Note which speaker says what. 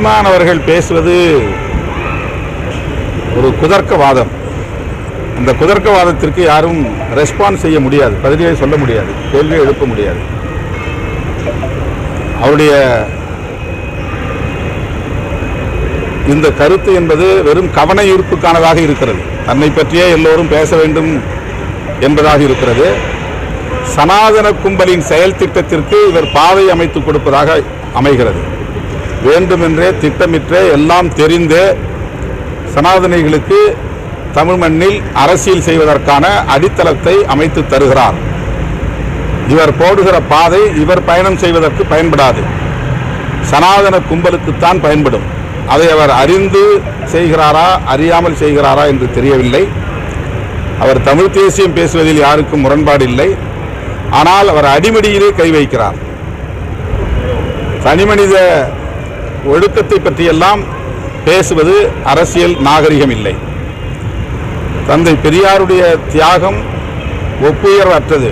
Speaker 1: சீமான் அவர்கள் பேசுவது ஒரு குதர்க்கவாதம். அந்த குதர்க்கவாதத்திற்கு யாரும் ரெஸ்பான்ஸ் செய்ய முடியாது, பதிலே சொல்ல முடியாது, கேள்வியை எழுப்ப முடியாது. அவருடைய இந்த கருத்து என்பது வெறும் கவன ஈர்ப்புக்கானதாக இருக்கிறது. தன்னை பற்றியே எல்லோரும் பேச வேண்டும் என்பதாக இருக்கிறது. சனாதன கும்பலின் செயல் திட்டத்திற்கு இவர் பாதை அமைத்து கொடுப்பதாக அமைகிறது. வேண்டுமென்றே திட்டமிட்டே எல்லாம் தெரிந்தே சனாதனிகளுக்கு தமிழ் மண்ணில் அரசியல் செய்வதற்கான அடித்தளத்தை அமைத்து தருகிறார். இவர் போடுகிற பாதை இவர் பயணம் செய்வதற்கு பயன்படாது, சனாதன கும்பலுக்குத்தான் பயன்படும். அதை அவர் அறிந்து செய்கிறாரா அறியாமல் செய்கிறாரா என்று தெரியவில்லை. அவர் தமிழ் தேசியம் பேசுவதில் யாருக்கும் முரண்பாடு இல்லை. ஆனால் அவர் அடிமடியிலே கை வைக்கிறார். தனிமனித ஒழுக்கத்தை பற்றியெல்லாம் பேசுவது அரசியல் நாகரிகம் இல்லை. தந்தை பெரியாருடைய தியாகம் ஒப்புயர்வற்றது.